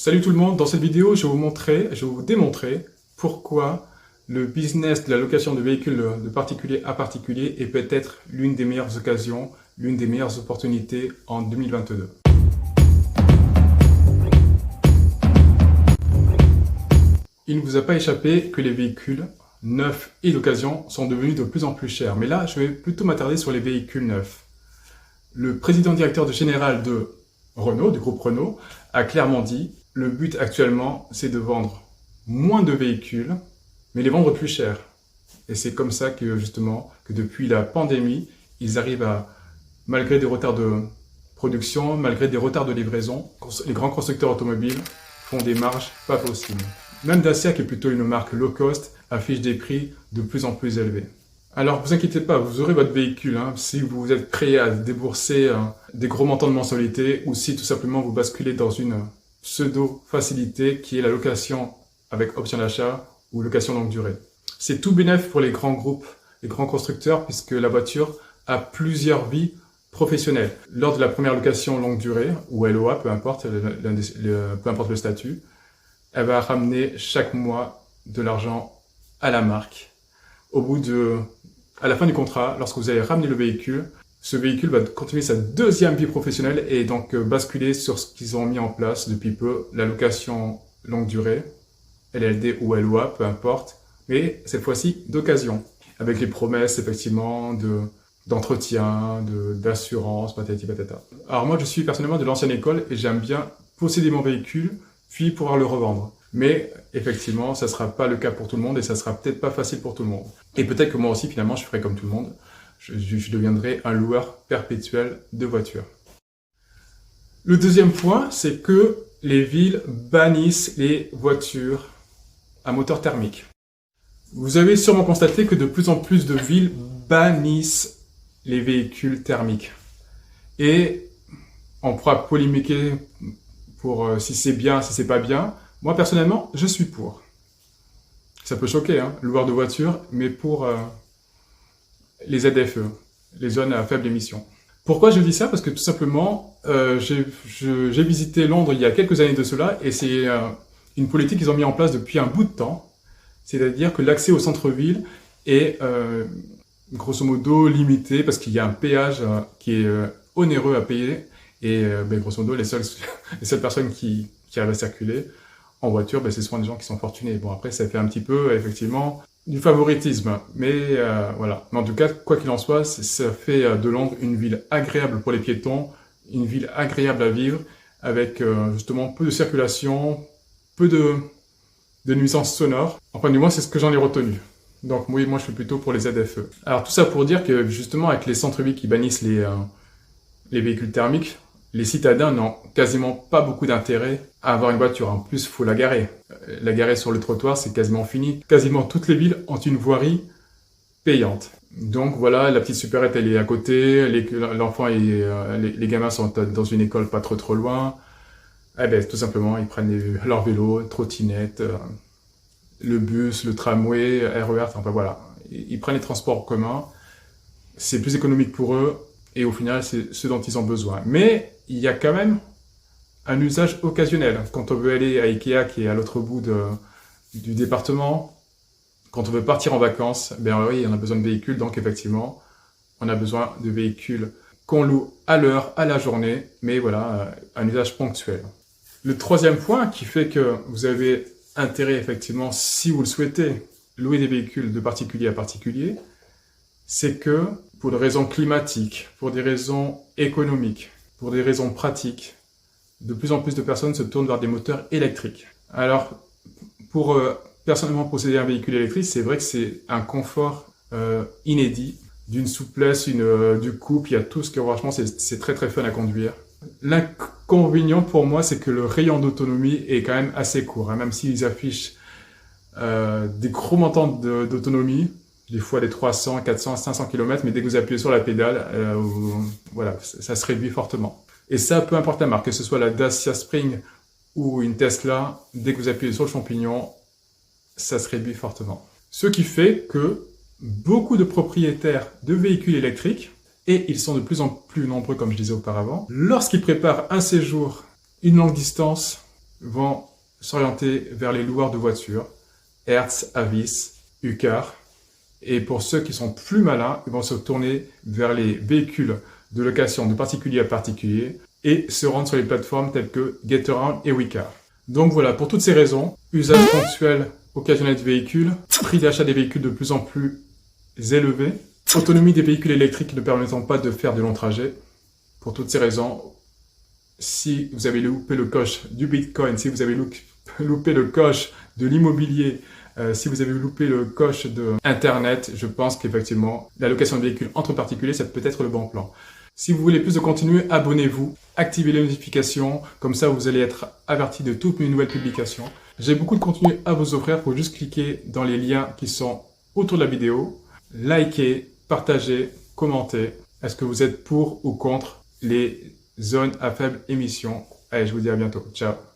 Salut tout le monde, dans cette vidéo je vais vous démontrer pourquoi le business de la location de véhicules de particulier à particulier est peut-être l'une des meilleures occasions, l'une des meilleures opportunités en 2022. Il ne vous a pas échappé que les véhicules neufs et d'occasion sont devenus de plus en plus chers, mais là je vais plutôt m'attarder sur les véhicules neufs. Le président directeur général de Renault, du groupe Renault, a clairement dit « Le but actuellement, c'est de vendre moins de véhicules, mais les vendre plus cher. » Et c'est comme ça que, justement, que depuis la pandémie, ils arrivent à, malgré des retards de production, malgré des retards de livraison, les grands constructeurs automobiles font des marges pas possibles. Même Dacia, qui est plutôt une marque low cost, affiche des prix de plus en plus élevés. Alors, vous inquiétez pas, vous aurez votre véhicule si vous êtes prêt à débourser des gros montants de mensualité ou si tout simplement vous basculez dans une pseudo-facilité qui est la location avec option d'achat ou location longue durée. C'est tout bénef pour les grands groupes, les grands constructeurs, puisque la voiture a plusieurs vies professionnelles. Lors de la première location longue durée, ou LOA, peu importe le statut, elle va ramener chaque mois de l'argent à la marque. À la fin du contrat, lorsque vous allez ramener le véhicule, ce véhicule va continuer sa deuxième vie professionnelle et donc basculer sur ce qu'ils ont mis en place depuis peu, la location longue durée, LLD ou LOA, peu importe, mais cette fois-ci d'occasion, avec les promesses effectivement d'entretien, d'assurance, patati patata. Alors moi je suis personnellement de l'ancienne école et j'aime bien posséder mon véhicule, puis pouvoir le revendre. Mais effectivement, ça ne sera pas le cas pour tout le monde et ça ne sera peut-être pas facile pour tout le monde. Et peut-être que moi aussi, finalement, je ferai comme tout le monde. Je deviendrai un loueur perpétuel de voitures. Le deuxième point, c'est que les villes bannissent les voitures à moteur thermique. Vous avez sûrement constaté que de plus en plus de villes bannissent les véhicules thermiques. Et on pourra polémiquer pour si c'est bien, si c'est pas bien. Moi, personnellement, je suis pour. Ça peut choquer, loueur de voiture, mais pour les ZFE, les zones à faible émission. Pourquoi je dis ça? Parce que tout simplement, j'ai visité Londres il y a quelques années de cela, et c'est une politique qu'ils ont mis en place depuis un bout de temps. C'est-à-dire que l'accès au centre-ville est grosso modo limité, parce qu'il y a un péage qui est onéreux à payer, et grosso modo, les seules personnes qui arrivent à circuler en voiture, c'est souvent des gens qui sont fortunés. Bon, après, ça fait un petit peu, effectivement, du favoritisme. Mais voilà. Mais en tout cas, quoi qu'il en soit, ça fait de Londres une ville agréable pour les piétons, une ville agréable à vivre, avec justement peu de circulation, peu de nuisances sonores. Enfin, du moins, c'est ce que j'en ai retenu. Donc, oui, moi, je suis plutôt pour les ZFE. Alors, tout ça pour dire que, justement, avec les centres-villes qui bannissent les véhicules thermiques, les citadins n'ont quasiment pas beaucoup d'intérêt à avoir une voiture. En plus, il faut la garer. La garer sur le trottoir, c'est quasiment fini. Quasiment toutes les villes ont une voirie payante. Donc voilà, la petite supérette, elle est à côté. L'enfant et les gamins sont dans une école pas trop loin. Tout simplement, ils prennent leur vélo, trottinette, le bus, le tramway, RER, enfin voilà. Ils prennent les transports en commun. C'est plus économique pour eux. Et au final, c'est ce dont ils ont besoin. Mais il y a quand même un usage occasionnel. Quand on veut aller à Ikea, qui est à l'autre bout du département, quand on veut partir en vacances, oui, on a besoin de véhicules. Donc effectivement, on a besoin de véhicules qu'on loue à l'heure, à la journée. Mais voilà, un usage ponctuel. Le troisième point qui fait que vous avez intérêt, effectivement, si vous le souhaitez, louer des véhicules de particulier à particulier, c'est que pour des raisons climatiques, pour des raisons économiques, pour des raisons pratiques, de plus en plus de personnes se tournent vers des moteurs électriques. Alors, pour personnellement posséder un véhicule électrique, c'est vrai que c'est un confort inédit, d'une souplesse, du couple, il y a tout ce que franchement c'est très fun à conduire. L'inconvénient pour moi, c'est que le rayon d'autonomie est quand même assez court, même s'ils affichent des gros montants d'autonomie, des fois des 300, 400, 500 km, mais dès que vous appuyez sur la pédale, voilà, ça se réduit fortement. Et ça, peu importe la marque, que ce soit la Dacia Spring ou une Tesla, dès que vous appuyez sur le champignon, ça se réduit fortement. Ce qui fait que beaucoup de propriétaires de véhicules électriques, et ils sont de plus en plus nombreux, comme je disais auparavant, lorsqu'ils préparent un séjour, une longue distance, vont s'orienter vers les loueurs de voitures, Hertz, Avis, Ucar. Et pour ceux qui sont plus malins, ils vont se tourner vers les véhicules de location de particulier à particulier et se rendre sur les plateformes telles que Getaround et Wecar. Donc voilà, pour toutes ces raisons, usage ponctuel, occasionnel des véhicules, prix d'achat des véhicules de plus en plus élevé, autonomie des véhicules électriques ne permettant pas de faire de longs trajets. Pour toutes ces raisons, si vous avez loupé le coche du Bitcoin, si vous avez loupé le coche de l'immobilier, si vous avez loupé le coche de Internet, je pense qu'effectivement, la location de véhicules entre particuliers, ça peut être le bon plan. Si vous voulez plus de contenu, abonnez-vous, activez les notifications, comme ça vous allez être averti de toutes mes nouvelles publications. J'ai beaucoup de contenu à vous offrir, il faut juste cliquer dans les liens qui sont autour de la vidéo, liker, partager, commenter. Est-ce que vous êtes pour ou contre les zones à faible émission? Allez, je vous dis à bientôt. Ciao.